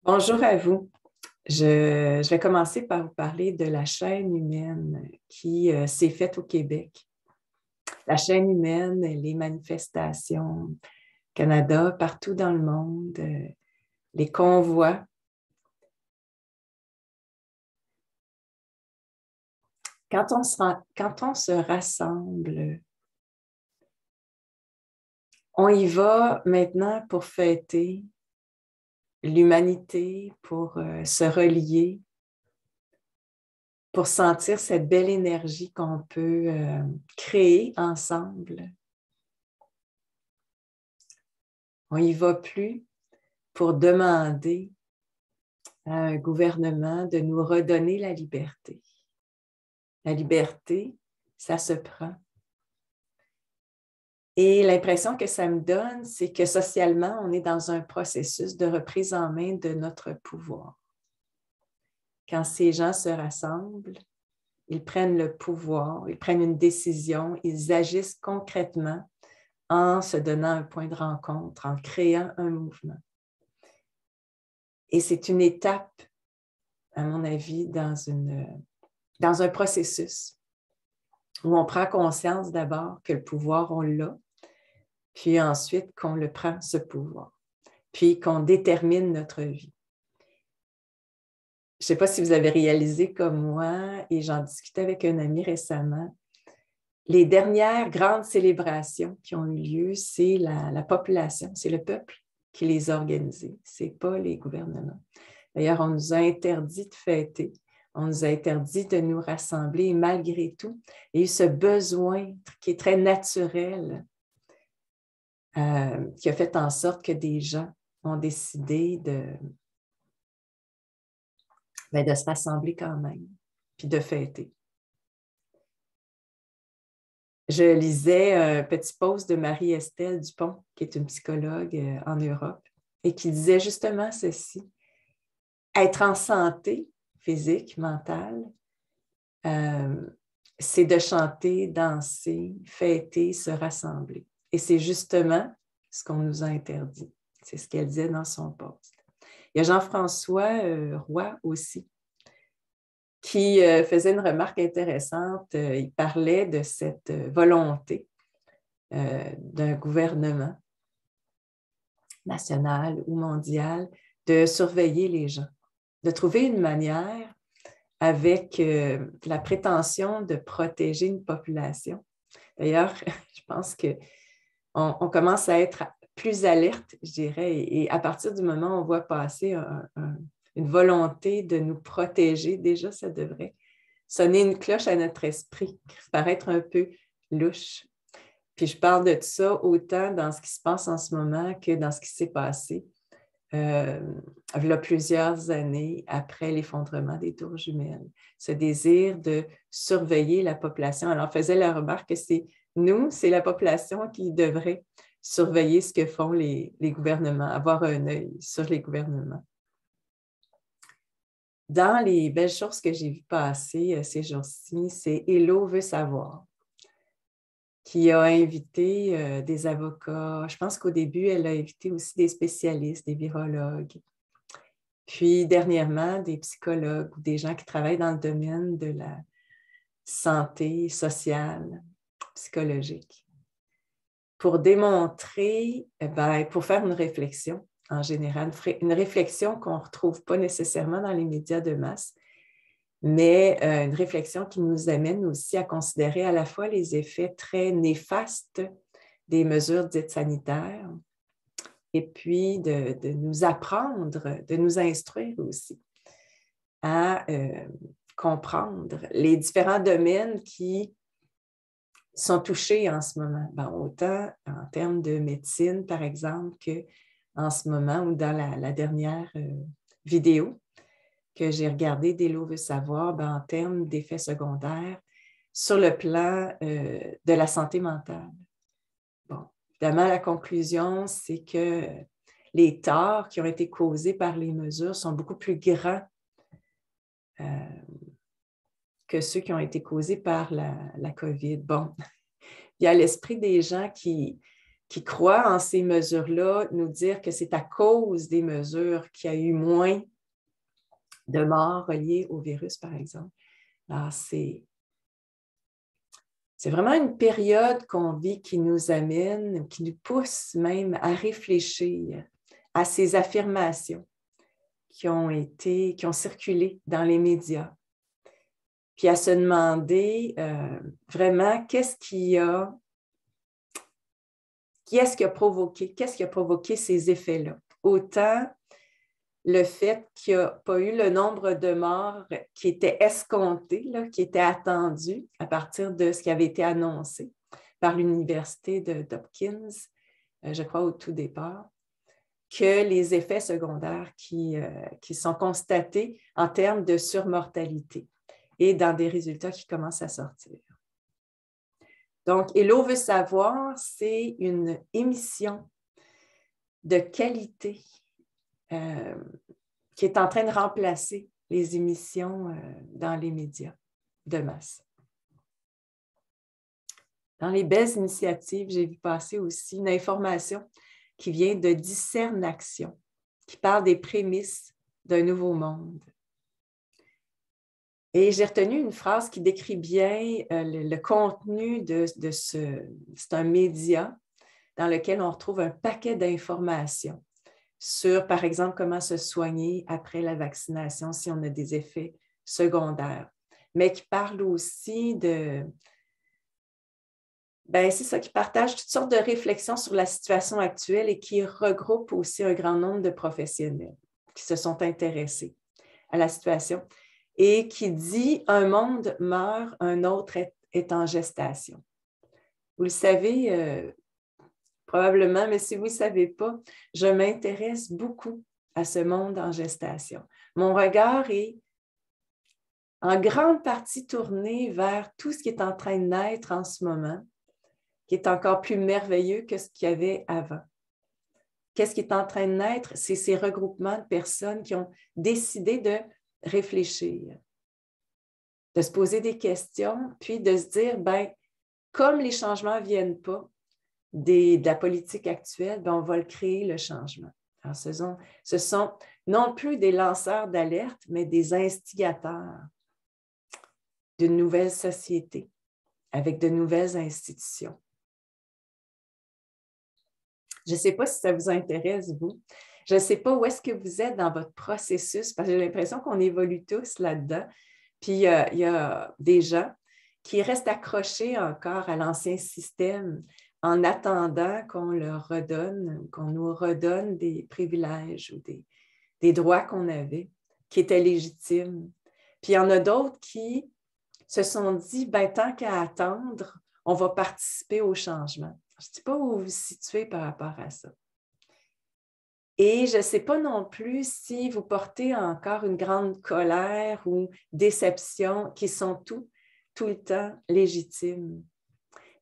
Bonjour à vous. Je vais commencer par vous parler de la chaîne humaine qui s'est faite au Québec. La chaîne humaine, les manifestations au Canada, partout dans le monde, les convois. Quand on se rassemble, on y va maintenant pour fêter l'humanité, pour se relier, pour sentir cette belle énergie qu'on peut créer ensemble. On n'y va plus pour demander à un gouvernement de nous redonner la liberté. La liberté, ça se prend. Et l'impression que ça me donne, c'est que socialement, on est dans un processus de reprise en main de notre pouvoir. Quand ces gens se rassemblent, ils prennent le pouvoir, ils prennent une décision, ils agissent concrètement en se donnant un point de rencontre, en créant un mouvement. Et c'est une étape, à mon avis, dans un processus où on prend conscience d'abord que le pouvoir, on l'a, puis ensuite qu'on le prend, ce pouvoir, puis qu'on détermine notre vie. Je ne sais pas si vous avez réalisé comme moi, et j'en discutais avec un ami récemment, les dernières grandes célébrations qui ont eu lieu, c'est la population, c'est le peuple qui les a organisées, ce n'est pas les gouvernements. D'ailleurs, on nous a interdit de fêter, on nous a interdit de nous rassembler, et malgré tout, il y a eu ce besoin qui est très naturel, qui a fait en sorte que des gens ont décidé de se rassembler quand même, puis de fêter. Je lisais un petit post de Marie-Estelle Dupont, qui est une psychologue en Europe, et qui disait justement ceci: être en santé physique, mentale, c'est de chanter, danser, fêter, se rassembler. Et c'est justement ce qu'on nous a interdit. C'est ce qu'elle disait dans son post. Il y a Jean-François Roy aussi, qui faisait une remarque intéressante. Il parlait de cette volonté d'un gouvernement national ou mondial de surveiller les gens, de trouver une manière avec la prétention de protéger une population. D'ailleurs, je pense qu'on commence à être plus alerte, je dirais, et à partir du moment où on voit passer une volonté de nous protéger, déjà, ça devrait sonner une cloche à notre esprit, paraître un peu louche. Puis je parle de ça autant dans ce qui se passe en ce moment que dans ce qui s'est passé il y a plusieurs années après l'effondrement des tours jumelles. Ce désir de surveiller la population. Alors, on faisait la remarque que c'est la population qui devrait surveiller ce que font les gouvernements, avoir un œil sur les gouvernements. Dans les belles choses que j'ai vues passer ces jours-ci, c'est Hello veut savoir, qui a invité des avocats. Je pense qu'au début, elle a invité aussi des spécialistes, des virologues. Puis, dernièrement, des psychologues ou des gens qui travaillent dans le domaine de la santé sociale, psychologique, pour démontrer, pour faire une réflexion en général, une réflexion qu'on ne retrouve pas nécessairement dans les médias de masse, mais une réflexion qui nous amène aussi à considérer à la fois les effets très néfastes des mesures dites sanitaires, et puis de nous apprendre, de nous instruire aussi à comprendre les différents domaines qui sont touchés en ce moment. Bon, autant en termes de médecine, par exemple, qu'en ce moment ou dans la dernière vidéo que j'ai regardée d'Hello veut savoir, en termes d'effets secondaires sur le plan de la santé mentale. Bon, évidemment, la conclusion, c'est que les torts qui ont été causés par les mesures sont beaucoup plus grands que ceux qui ont été causés par la COVID. Bon, il y a l'esprit des gens qui qui croient en ces mesures-là nous dire que c'est à cause des mesures qu'il y a eu moins de morts reliées au virus, par exemple. Alors, c'est vraiment une période qu'on vit qui nous amène, qui nous pousse même à réfléchir à ces affirmations qui ont circulé dans les médias, puis à se demander vraiment qu'est-ce qui a provoqué ces effets-là. Autant le fait qu'il n'y a pas eu le nombre de morts qui était escompté, là, qui était attendu à partir de ce qui avait été annoncé par l'Université d'Hopkins, je crois au tout départ, que les effets secondaires qui sont constatés en termes de surmortalité et dans des résultats qui commencent à sortir. Donc, Hello veut savoir, c'est une émission de qualité qui est en train de remplacer les émissions dans les médias de masse. Dans les belles initiatives, j'ai vu passer aussi une information qui vient de Discernation, qui parle des prémices d'un nouveau monde. Et j'ai retenu une phrase qui décrit bien le contenu de ce... C'est un média dans lequel on retrouve un paquet d'informations sur, par exemple, comment se soigner après la vaccination si on a des effets secondaires, mais qui parle aussi de... c'est ça, qui partage toutes sortes de réflexions sur la situation actuelle et qui regroupe aussi un grand nombre de professionnels qui se sont intéressés à la situation et qui dit « Un monde meurt, un autre est en gestation ». Vous le savez probablement, mais si vous ne le savez pas, je m'intéresse beaucoup à ce monde en gestation. Mon regard est en grande partie tourné vers tout ce qui est en train de naître en ce moment, qui est encore plus merveilleux que ce qu'il y avait avant. Qu'est-ce qui est en train de naître? C'est ces regroupements de personnes qui ont décidé de réfléchir, de se poser des questions, puis de se dire, comme les changements ne viennent pas de la politique actuelle, on va le créer, le changement. Alors, ce sont non plus des lanceurs d'alerte, mais des instigateurs d'une nouvelle société avec de nouvelles institutions. Je ne sais pas si ça vous intéresse, vous. Je ne sais pas où est-ce que vous êtes dans votre processus, parce que j'ai l'impression qu'on évolue tous là-dedans. Puis, il y a des gens qui restent accrochés encore à l'ancien système en attendant qu'on nous redonne des privilèges ou des droits qu'on avait, qui étaient légitimes. Puis, il y en a d'autres qui se sont dit, tant qu'à attendre, on va participer au changement. Je ne sais pas où vous vous situez par rapport à ça. Et je ne sais pas non plus si vous portez encore une grande colère ou déception qui sont tout le temps légitimes,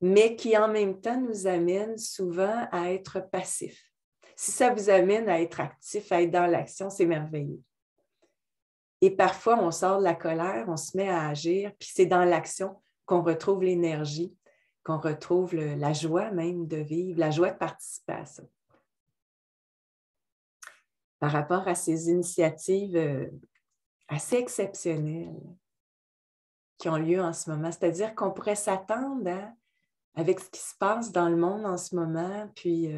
mais qui en même temps nous amènent souvent à être passifs. Si ça vous amène à être actif, à être dans l'action, c'est merveilleux. Et parfois, on sort de la colère, on se met à agir, puis c'est dans l'action qu'on retrouve l'énergie, qu'on retrouve la joie même de vivre, la joie de participer à ça. Par rapport à ces initiatives assez exceptionnelles qui ont lieu en ce moment, c'est-à-dire qu'on pourrait s'attendre avec ce qui se passe dans le monde en ce moment, puis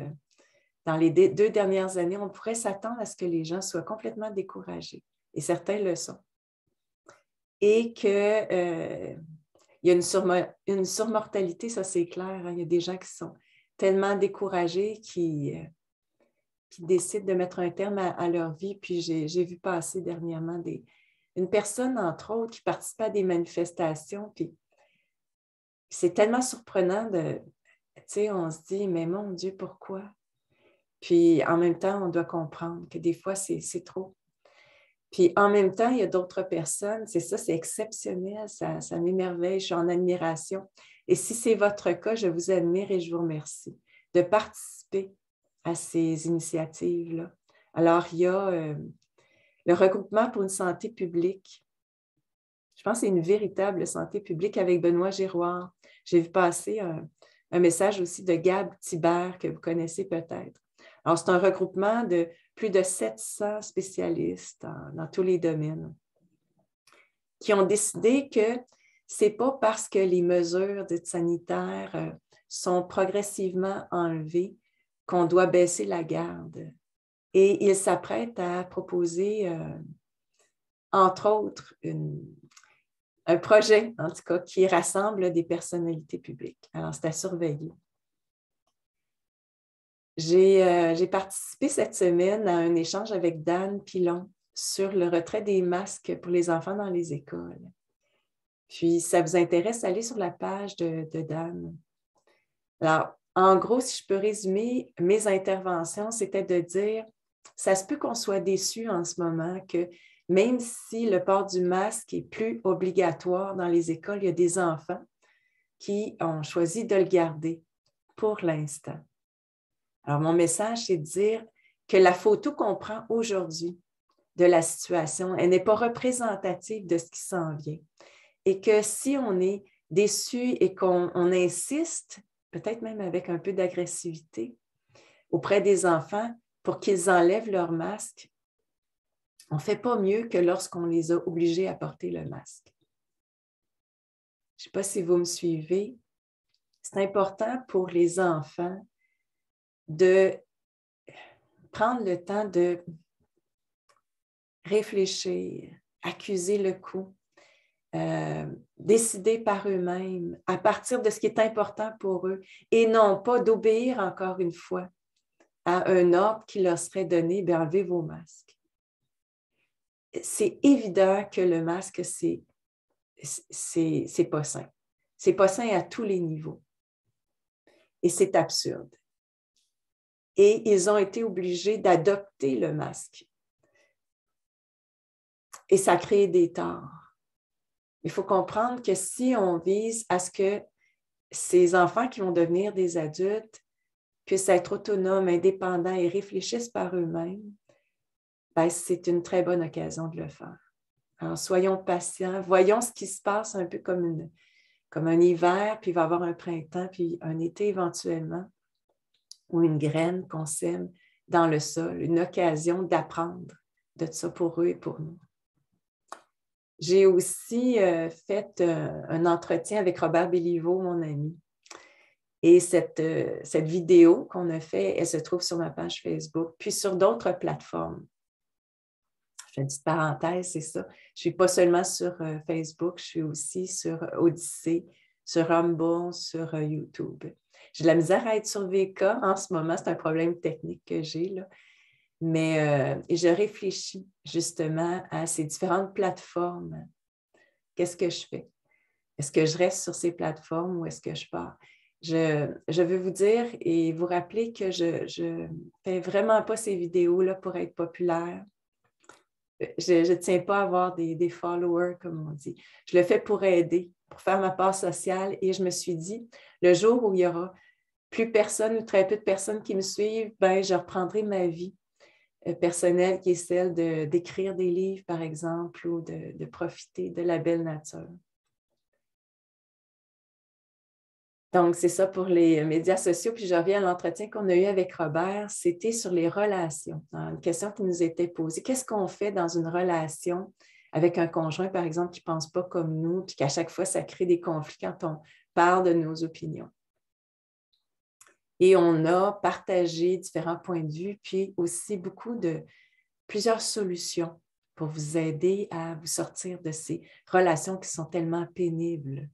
dans les 2 dernières années, on pourrait s'attendre à ce que les gens soient complètement découragés, et certains le sont. Et qu'il y a une surmortalité, ça c'est clair, hein? Il y a des gens qui sont tellement découragés qui décident de mettre un terme à leur vie. Puis j'ai vu passer dernièrement une personne, entre autres, qui participait à des manifestations, puis c'est tellement surprenant on se dit, mais mon Dieu, pourquoi? Puis en même temps, on doit comprendre que des fois, c'est trop. Puis en même temps, il y a d'autres personnes, c'est ça, c'est exceptionnel, ça m'émerveille, je suis en admiration. Et si c'est votre cas, je vous admire et je vous remercie de participer à ces initiatives-là. Alors, il y a le regroupement pour une santé publique. Je pense que c'est une véritable santé publique avec Benoît Giroir. J'ai vu passer un message aussi de Gab Thibert, que vous connaissez peut-être. Alors, c'est un regroupement de plus de 700 spécialistes dans tous les domaines qui ont décidé que ce n'est pas parce que les mesures dites sanitaires sont progressivement enlevées qu'on doit baisser la garde. Et ils s'apprêtent à proposer, entre autres, un projet, en tout cas, qui rassemble des personnalités publiques. Alors, c'est à surveiller. J'ai participé cette semaine à un échange avec Dan Pilon sur le retrait des masques pour les enfants dans les écoles. Puis, ça vous intéresse, allez sur la page de Dan. Alors, en gros, si je peux résumer mes interventions, c'était de dire, ça se peut qu'on soit déçu en ce moment que même si le port du masque est plus obligatoire dans les écoles, il y a des enfants qui ont choisi de le garder pour l'instant. Alors, mon message, c'est de dire que la photo qu'on prend aujourd'hui de la situation, elle n'est pas représentative de ce qui s'en vient. Et que si on est déçu et qu'on insiste, peut-être même avec un peu d'agressivité, auprès des enfants pour qu'ils enlèvent leur masque, on ne fait pas mieux que lorsqu'on les a obligés à porter le masque. Je ne sais pas si vous me suivez. C'est important pour les enfants de prendre le temps de réfléchir, accuser le coup, décider par eux-mêmes à partir de ce qui est important pour eux et non pas d'obéir encore une fois à un ordre qui leur serait donné, bien, enlevez vos masques. C'est évident que le masque, c'est pas sain. C'est pas sain à tous les niveaux. Et c'est absurde. Et ils ont été obligés d'adopter le masque. Et ça crée des torts. Il faut comprendre que si on vise à ce que ces enfants qui vont devenir des adultes puissent être autonomes, indépendants et réfléchissent par eux-mêmes, ben, c'est une très bonne occasion de le faire. Alors, soyons patients, voyons ce qui se passe un peu comme un hiver, puis il va y avoir un printemps, puis un été éventuellement, ou une graine qu'on sème dans le sol, une occasion d'apprendre de ça pour eux et pour nous. J'ai aussi fait un entretien avec Robert Béliveau, mon ami. Et cette vidéo qu'on a faite, elle se trouve sur ma page Facebook, puis sur d'autres plateformes. Je fais une petite parenthèse, c'est ça. Je ne suis pas seulement sur Facebook, je suis aussi sur Odyssée, sur Rumble, sur YouTube. J'ai de la misère à être sur VK en ce moment, c'est un problème technique que j'ai, là. Mais je réfléchis justement à ces différentes plateformes. Qu'est-ce que je fais? Est-ce que je reste sur ces plateformes ou est-ce que je pars? Je veux vous dire et vous rappeler que je ne fais vraiment pas ces vidéos-là pour être populaire. Je ne tiens pas à avoir des followers, comme on dit. Je le fais pour aider, pour faire ma part sociale. Et je me suis dit, le jour où il y aura plus personne ou très peu de personnes qui me suivent, ben, je reprendrai ma vie personnelle qui est celle d'écrire des livres, par exemple, ou de profiter de la belle nature. Donc, c'est ça pour les médias sociaux. Puis je reviens à l'entretien qu'on a eu avec Robert. C'était sur les relations. Une question qui nous était posée. Qu'est-ce qu'on fait dans une relation avec un conjoint, par exemple, qui ne pense pas comme nous, puis qu'à chaque fois, ça crée des conflits quand on parle de nos opinions? Et on a partagé différents points de vue, puis aussi plusieurs solutions pour vous aider à vous sortir de ces relations qui sont tellement pénibles.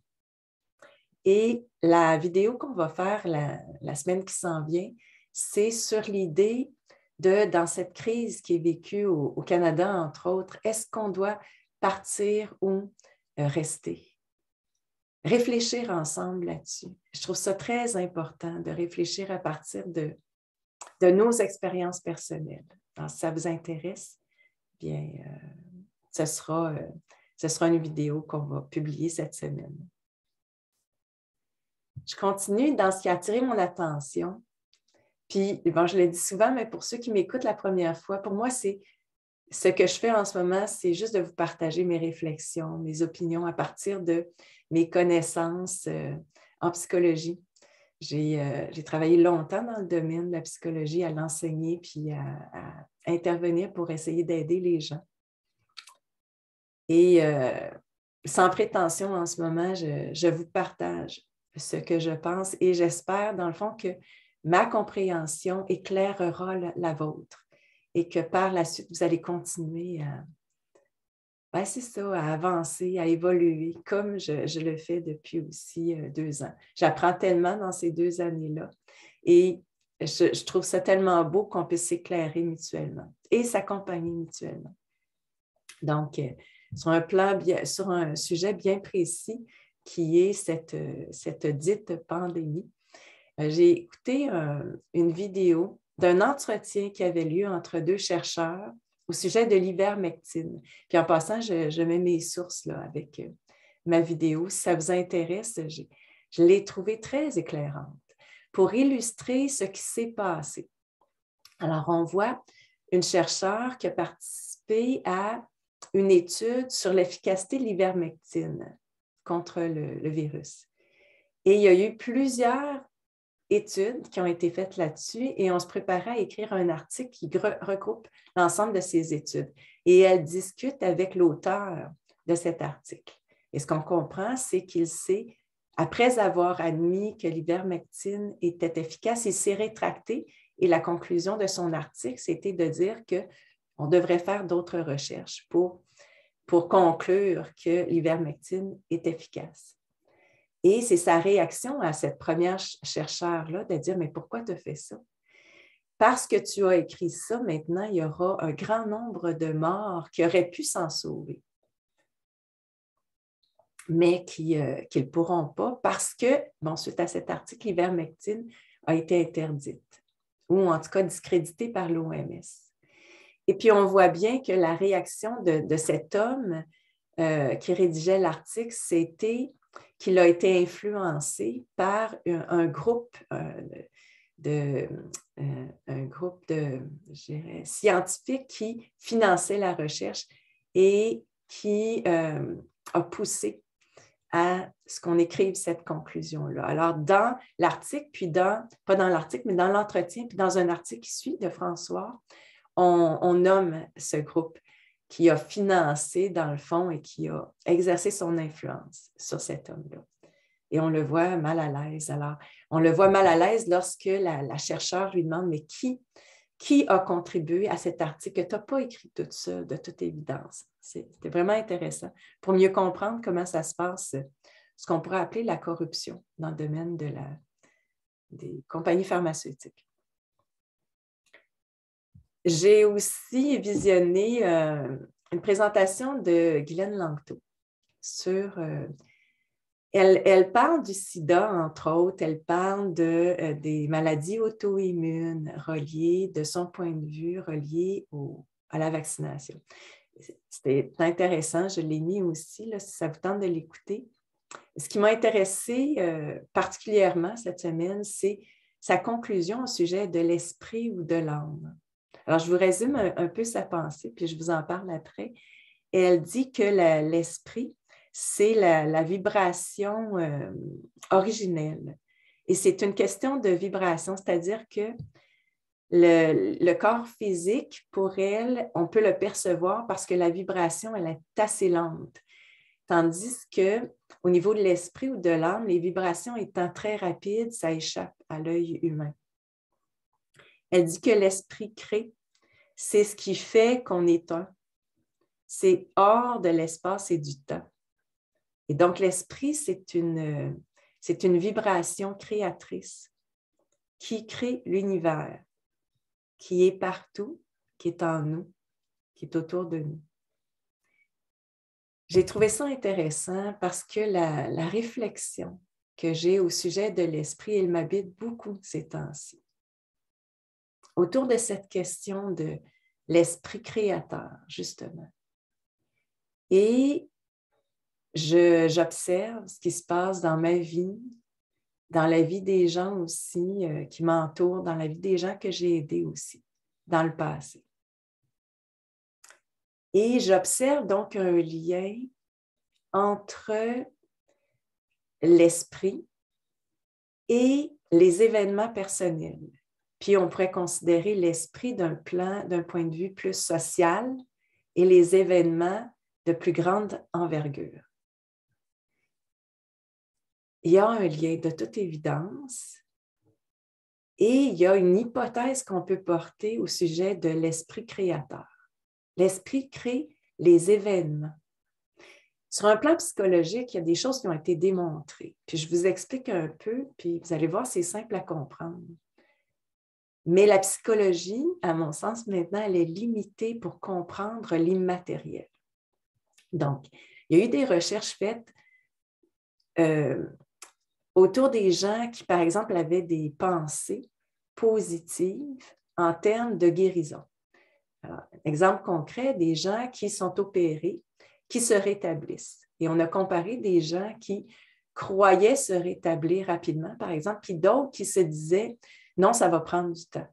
Et la vidéo qu'on va faire la semaine qui s'en vient, c'est sur l'idée dans cette crise qui est vécue au Canada, entre autres, est-ce qu'on doit partir ou rester? Réfléchir ensemble là-dessus. Je trouve ça très important de réfléchir à partir de nos expériences personnelles. Alors, si ça vous intéresse, bien, ce sera une vidéo qu'on va publier cette semaine. Je continue dans ce qui a attiré mon attention. Puis, bon, je le dis souvent, mais pour ceux qui m'écoutent la première fois, pour moi, c'est ce que je fais en ce moment, c'est juste de vous partager mes réflexions, mes opinions à partir de mes connaissances en psychologie. J'ai travaillé longtemps dans le domaine de la psychologie, à l'enseigner puis à intervenir pour essayer d'aider les gens. Et sans prétention en ce moment, je vous partage ce que je pense et j'espère, dans le fond, que ma compréhension éclairera la vôtre et que par la suite, vous allez continuer c'est ça, à avancer, à évoluer, comme je le fais depuis aussi 2 ans. J'apprends tellement dans ces 2 années-là et je trouve ça tellement beau qu'on puisse s'éclairer mutuellement et s'accompagner mutuellement. Donc, sur un sujet bien précis qui est cette dite pandémie, j'ai écouté une vidéo d'un entretien qui avait lieu entre 2 chercheurs au sujet de l'ivermectine. Puis en passant, je mets mes sources là, avec ma vidéo. Si ça vous intéresse, je l'ai trouvée très éclairante pour illustrer ce qui s'est passé. Alors, on voit une chercheure qui a participé à une étude sur l'efficacité de l'ivermectine contre le virus. Et il y a eu plusieurs études qui ont été faites là-dessus et on se préparait à écrire un article qui regroupe l'ensemble de ces études. Et elle discute avec l'auteur de cet article. Et ce qu'on comprend, c'est qu'il s'est, après avoir admis que l'ivermectine était efficace, il s'est rétracté et la conclusion de son article, c'était de dire qu'on devrait faire d'autres recherches pour conclure que l'ivermectine est efficace. Et c'est sa réaction à cette première chercheure-là de dire « Mais pourquoi tu as fait ça? Parce que tu as écrit ça, maintenant, il y aura un grand nombre de morts qui auraient pu s'en sauver, mais qui ne pourront pas parce que, suite à cet article, l'ivermectine a été interdite ou en tout cas discréditée par l'OMS. Et puis, on voit bien que la réaction de cet homme qui rédigeait l'article, c'était qu'il a été influencé par un groupe de scientifiques qui finançait la recherche et qui a poussé à ce qu'on écrive cette conclusion-là. Alors, dans l'article, pas dans l'article, mais dans l'entretien, puis dans un article qui suit de François, on nomme ce groupe qui a financé, dans le fond, et qui a exercé son influence sur cet homme-là. Et on le voit mal à l'aise. Alors, on le voit mal à l'aise lorsque la chercheure lui demande « Mais qui a contribué à cet article? Tu n'as pas écrit tout ça, de toute évidence. » C'était vraiment intéressant pour mieux comprendre comment ça se passe, ce qu'on pourrait appeler la corruption dans le domaine des compagnies pharmaceutiques. J'ai aussi visionné une présentation de Guylaine Langto sur... Elle parle du sida, entre autres, elle parle des maladies auto-immunes reliées, de son point de vue, reliées à la vaccination. C'était intéressant, je l'ai mis aussi, là, si ça vous tente de l'écouter. Ce qui m'a intéressé particulièrement cette semaine, c'est sa conclusion au sujet de l'esprit ou de l'âme. Alors, je vous résume un peu sa pensée, puis je vous en parle après. Et elle dit que l'esprit, c'est la vibration originelle. Et c'est une question de vibration, c'est-à-dire que le corps physique, pour elle, on peut le percevoir parce que la vibration, elle est assez lente. Tandis qu'au niveau de l'esprit ou de l'âme, les vibrations étant très rapides, ça échappe à l'œil humain. Elle dit que l'esprit crée, c'est ce qui fait qu'on est un. C'est hors de l'espace et du temps. Et donc, l'esprit, c'est une vibration créatrice qui crée l'univers, qui est partout, qui est en nous, qui est autour de nous. J'ai trouvé ça intéressant parce que la réflexion que j'ai au sujet de l'esprit, elle m'habite beaucoup ces temps-ci. Autour de cette question de l'esprit créateur, justement. Et j'observe ce qui se passe dans ma vie, dans la vie des gens aussi qui m'entourent, dans la vie des gens que j'ai aidés aussi, dans le passé. Et j'observe donc un lien entre l'esprit et les événements personnels. Puis on pourrait considérer l'esprit d'un point de vue plus social et les événements de plus grande envergure. Il y a un lien de toute évidence et il y a une hypothèse qu'on peut porter au sujet de l'esprit créateur. L'esprit crée les événements. Sur un plan psychologique, il y a des choses qui ont été démontrées. Puis je vous explique un peu, puis vous allez voir, c'est simple à comprendre. Mais la psychologie, à mon sens, maintenant, elle est limitée pour comprendre l'immatériel. Donc, il y a eu des recherches faites autour des gens qui, par exemple, avaient des pensées positives en termes de guérison. Alors, exemple concret, des gens qui sont opérés, qui se rétablissent. Et on a comparé des gens qui croyaient se rétablir rapidement, par exemple, puis d'autres qui se disaient « non, ça va prendre du temps ».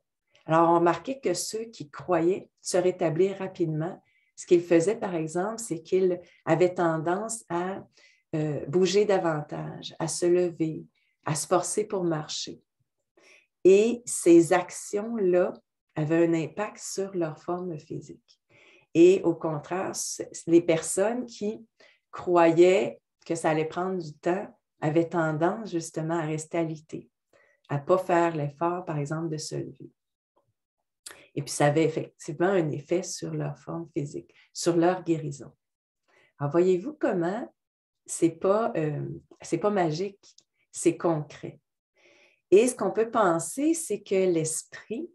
Alors, on remarquait que ceux qui croyaient se rétablir rapidement, ce qu'ils faisaient, par exemple, c'est qu'ils avaient tendance à bouger davantage, à se lever, à se forcer pour marcher. Et ces actions-là avaient un impact sur leur forme physique. Et au contraire, les personnes qui croyaient que ça allait prendre du temps avaient tendance justement à rester alitées, à ne pas faire l'effort, par exemple, de se lever. Et puis, ça avait effectivement un effet sur leur forme physique, sur leur guérison. Alors, voyez-vous comment c'est pas magique, c'est concret. Et ce qu'on peut penser, c'est que l'esprit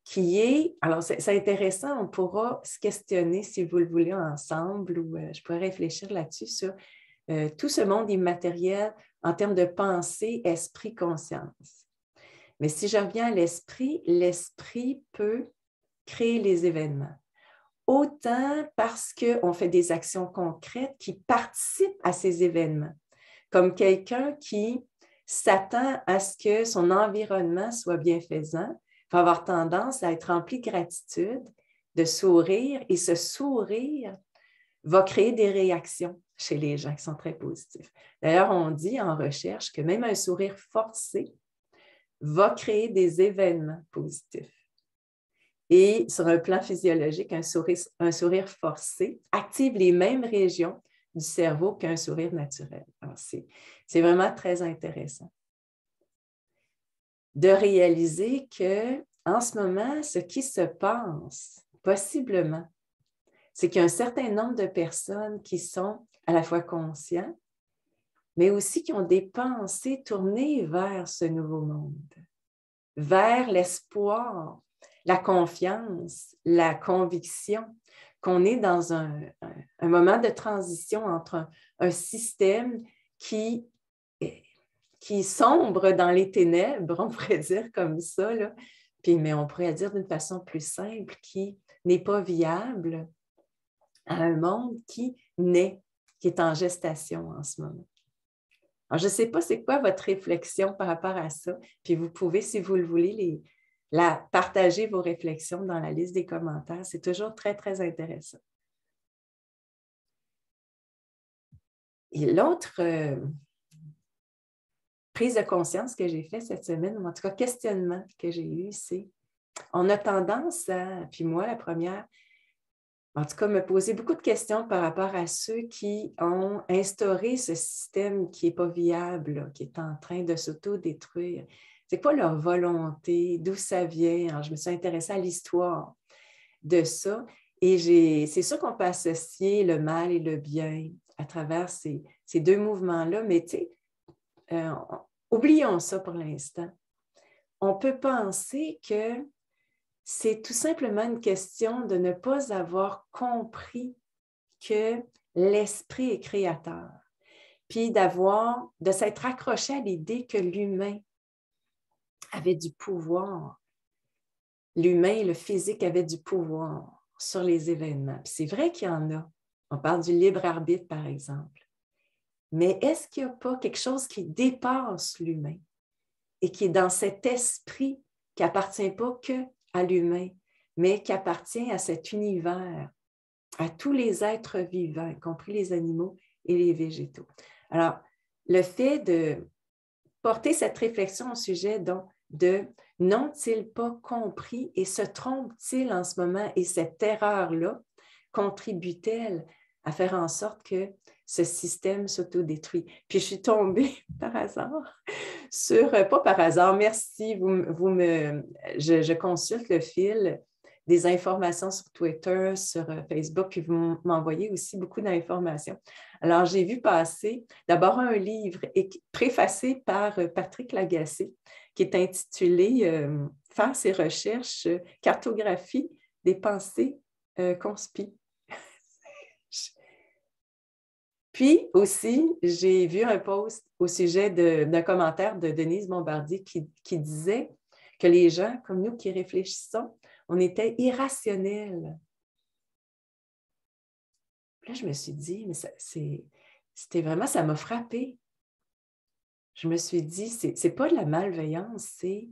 qui est... Alors, c'est intéressant, on pourra se questionner, si vous le voulez, ensemble, ou je pourrais réfléchir là-dessus sur tout ce monde immatériel en termes de pensée, esprit, conscience. Mais si je reviens à l'esprit peut créer les événements. Autant parce qu'on fait des actions concrètes qui participent à ces événements, comme quelqu'un qui s'attend à ce que son environnement soit bienfaisant, va avoir tendance à être rempli de gratitude, de sourire, et ce sourire va créer des réactions chez les gens qui sont très positifs. D'ailleurs, on dit en recherche que même un sourire forcé va créer des événements positifs. Et sur un plan physiologique, un sourire forcé active les mêmes régions du cerveau qu'un sourire naturel. Alors, c'est vraiment très intéressant de réaliser qu'en ce moment, ce qui se passe, possiblement, c'est qu'il y a un certain nombre de personnes qui sont à la fois conscients, mais aussi qui ont des pensées tournées vers ce nouveau monde, vers l'espoir, la confiance, la conviction qu'on est dans un moment de transition entre un système qui sombre dans les ténèbres, on pourrait dire comme ça, là. Puis, mais on pourrait dire d'une façon plus simple, qui n'est pas viable à un monde qui naît, qui est en gestation en ce moment. Alors, je ne sais pas c'est quoi votre réflexion par rapport à ça, puis vous pouvez, si vous le voulez, partager vos réflexions dans la liste des commentaires. C'est toujours très, très intéressant. Et l'autre prise de conscience que j'ai faite cette semaine, ou en tout cas questionnement que j'ai eu, c'est on a tendance à, puis moi la première, en tout cas me poser beaucoup de questions par rapport à ceux qui ont instauré ce système qui n'est pas viable, là, qui est en train de s'auto-détruire. C'est quoi leur volonté? D'où ça vient? Alors, je me suis intéressée à l'histoire de ça et c'est sûr qu'on peut associer le mal et le bien à travers ces deux mouvements-là, mais tu sais, oublions ça pour l'instant. On peut penser que c'est tout simplement une question de ne pas avoir compris que l'esprit est créateur, puis de s'être accroché à l'idée que l'humain avait du pouvoir. L'humain, le physique avait du pouvoir sur les événements. Puis c'est vrai qu'il y en a. On parle du libre arbitre, par exemple. Mais est-ce qu'il n'y a pas quelque chose qui dépasse l'humain et qui est dans cet esprit qui n'appartient pas qu'à l'humain, mais qui appartient à cet univers, à tous les êtres vivants, y compris les animaux et les végétaux? Alors, le fait de porter cette réflexion au sujet donc, de n'ont-ils pas compris et se trompent-ils en ce moment et cette erreur-là contribue-t-elle à faire en sorte que ce système s'autodétruit? Puis je suis tombée par hasard sur, pas par hasard, merci, je consulte le fil des informations sur Twitter, sur Facebook, puis vous m'envoyez aussi beaucoup d'informations. Alors, j'ai vu passer d'abord un livre préfacé par Patrick Lagacé, qui est intitulé « Faire ses recherches, cartographie des pensées conspi ». Puis aussi, j'ai vu un post au sujet d'un commentaire de Denise Bombardier qui disait que les gens comme nous qui réfléchissons, on était irrationnels. Là, je me suis dit, mais c'était vraiment, ça m'a frappée. Je me suis dit, c'est pas de la malveillance, c'est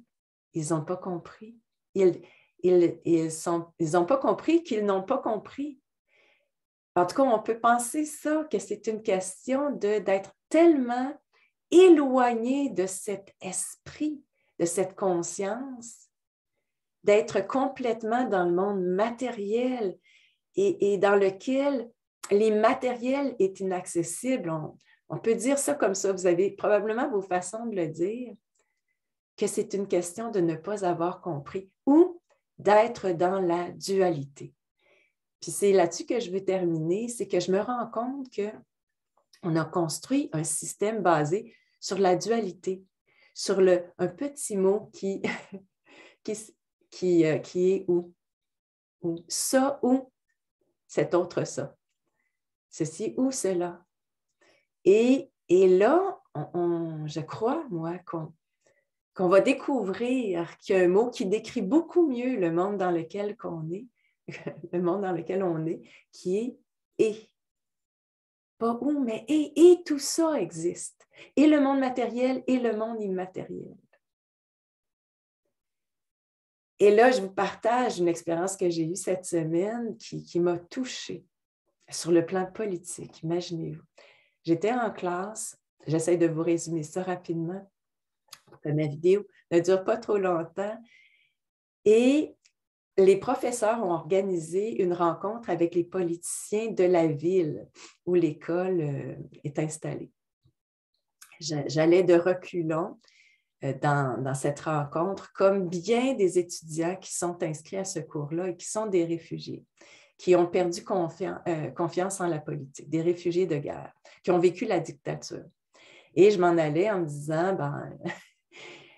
ils n'ont pas compris. Ils n'ont pas compris qu'ils n'ont pas compris. En tout cas, on peut penser ça, que c'est une question d'être tellement éloigné de cet esprit, de cette conscience, d'être complètement dans le monde matériel et dans lequel l'immatériel est inaccessible. On peut dire ça comme ça. Vous avez probablement vos façons de le dire, que c'est une question de ne pas avoir compris ou d'être dans la dualité. Puis c'est là-dessus que je veux terminer, c'est que je me rends compte qu'on a construit un système basé sur la dualité, sur un petit mot qui est ou ça ou cet autre ça, ceci ou cela. Et là, je crois, moi, qu'on va découvrir qu'il y a un mot qui décrit beaucoup mieux le monde dans lequel on est, le monde dans lequel on est, qui est « et ». Pas « ou », mais « et ». Et tout ça existe. Et le monde matériel et le monde immatériel. Et là, je vous partage une expérience que j'ai eue cette semaine qui m'a touchée sur le plan politique. Imaginez-vous. J'étais en classe, j'essaie de vous résumer ça rapidement, pour que ma vidéo ne dure pas trop longtemps. Et les professeurs ont organisé une rencontre avec les politiciens de la ville où l'école est installée. J'allais de reculons dans cette rencontre, comme bien des étudiants qui sont inscrits à ce cours-là et qui sont des réfugiés, qui ont perdu confiance en la politique, des réfugiés de guerre, qui ont vécu la dictature. Et je m'en allais en me disant,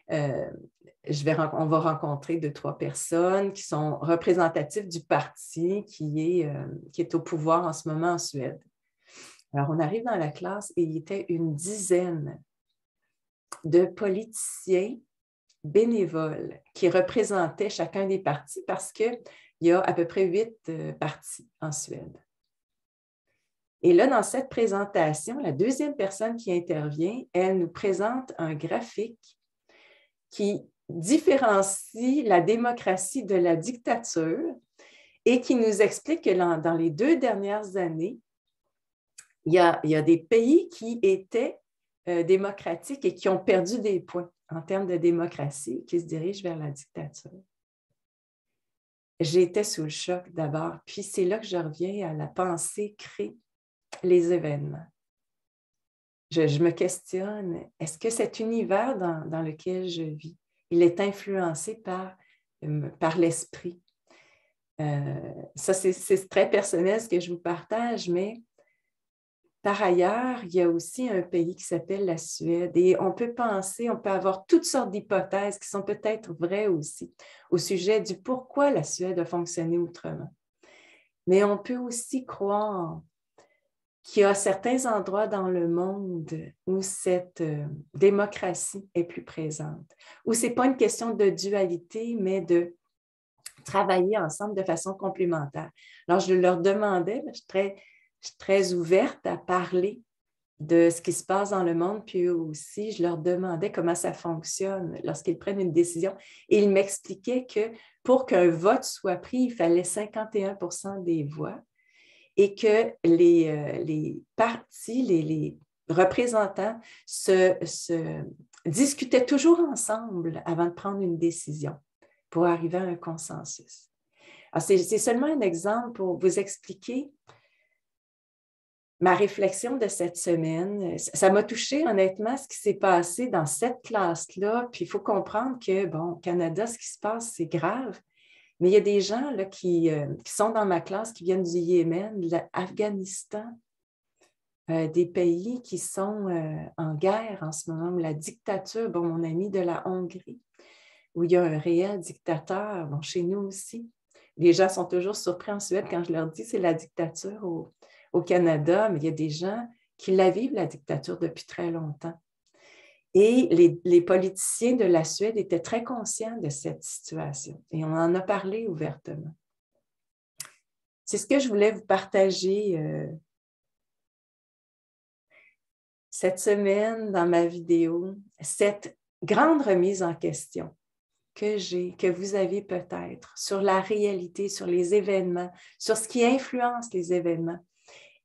on va rencontrer 2-3 personnes qui sont représentatives du parti qui est au pouvoir en ce moment en Suède. Alors, on arrive dans la classe et il y était une dizaine de politiciens bénévoles qui représentaient chacun des partis parce qu'il y a à peu près 8 partis en Suède. Et là, dans cette présentation, la deuxième personne qui intervient, elle nous présente un graphique qui différencie la démocratie de la dictature et qui nous explique que dans les 2 dernières années, il y a des pays qui étaient démocratiques et qui ont perdu des points en termes de démocratie, qui se dirigent vers la dictature. J'étais sous le choc d'abord, puis c'est là que je reviens à la pensée crée les événements. Je me questionne, est-ce que cet univers dans lequel je vis, il est influencé par l'esprit? Ça, c'est très personnel ce que je vous partage, mais par ailleurs, il y a aussi un pays qui s'appelle la Suède et on peut avoir toutes sortes d'hypothèses qui sont peut-être vraies aussi au sujet du pourquoi la Suède a fonctionné autrement. Mais on peut aussi croire qu'il y a certains endroits dans le monde où cette démocratie est plus présente, où ce n'est pas une question de dualité, mais de travailler ensemble de façon complémentaire. Alors, je leur demandais, je suis très ouverte à parler de ce qui se passe dans le monde, puis eux aussi, je leur demandais comment ça fonctionne lorsqu'ils prennent une décision. Et ils m'expliquaient que pour qu'un vote soit pris, il fallait 51% des voix et que les partis, représentants se discutaient toujours ensemble avant de prendre une décision pour arriver à un consensus. Alors, c'est seulement un exemple pour vous expliquer ma réflexion de cette semaine. Ça m'a touchée, honnêtement, ce qui s'est passé dans cette classe-là. Puis il faut comprendre que, bon, au Canada, ce qui se passe, c'est grave. Mais il y a des gens là, qui sont dans ma classe, qui viennent du Yémen, de l'Afghanistan, des pays qui sont en guerre en ce moment, la dictature, bon, mon ami de la Hongrie, où il y a un réel dictateur, bon, chez nous aussi. Les gens sont toujours surpris en Suède quand je leur dis que c'est la dictature au Canada, mais il y a des gens qui la vivent, la dictature, depuis très longtemps. Et les politiciens de la Suède étaient très conscients de cette situation et on en a parlé ouvertement. C'est ce que je voulais vous partager cette semaine dans ma vidéo, cette grande remise en question que vous avez peut-être sur la réalité, sur les événements, sur ce qui influence les événements.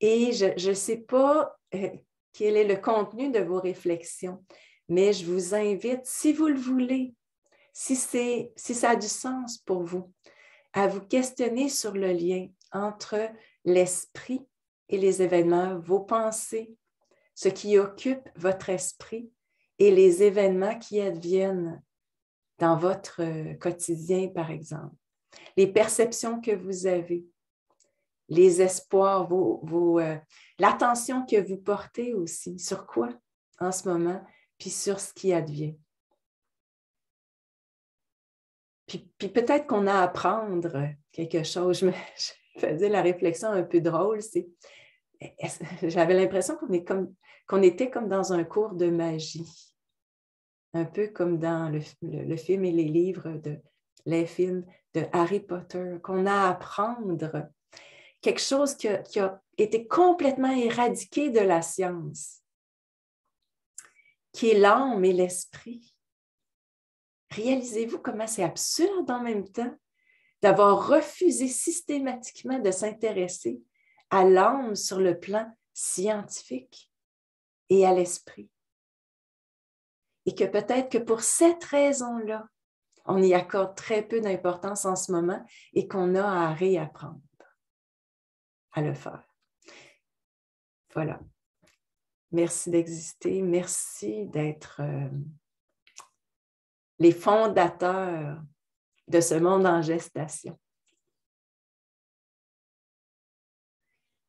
Et je ne sais pas quel est le contenu de vos réflexions, mais je vous invite, si vous le voulez, si ça a du sens pour vous, à vous questionner sur le lien entre l'esprit et les événements, vos pensées, ce qui occupe votre esprit et les événements qui adviennent dans votre quotidien, par exemple. Les perceptions que vous avez, les espoirs, l'attention que vous portez aussi. Sur quoi en ce moment, puis sur ce qui advient. Puis peut-être qu'on a à apprendre quelque chose. Je faisais la réflexion un peu drôle, j'avais l'impression qu'on était comme dans un cours de magie. Un peu comme dans le film et les films de Harry Potter, qu'on a à apprendre quelque chose qui a été complètement éradiqué de la science, qui est l'âme et l'esprit. Réalisez-vous comment c'est absurde en même temps d'avoir refusé systématiquement de s'intéresser à l'âme sur le plan scientifique et à l'esprit. Et que peut-être que pour cette raison-là, on y accorde très peu d'importance en ce moment et qu'on a à réapprendre à le faire. Voilà. Merci d'exister. Merci d'être les fondateurs de ce monde en gestation.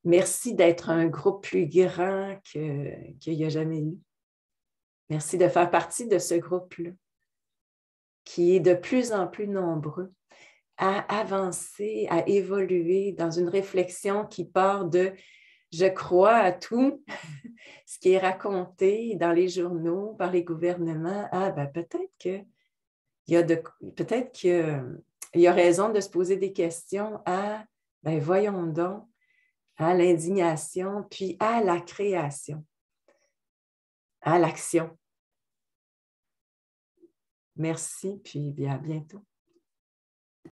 Merci d'être un groupe plus grand qu'il n'y a jamais eu. Merci de faire partie de ce groupe-là, qui est de plus en plus nombreux à avancer, à évoluer dans une réflexion qui part de « je crois à tout », ce qui est raconté dans les journaux, par les gouvernements. Ah, ben peut-être qu'il y a raison de se poser des questions à, ben voyons donc, à l'indignation, puis à la création, à l'action. Merci, puis à bientôt.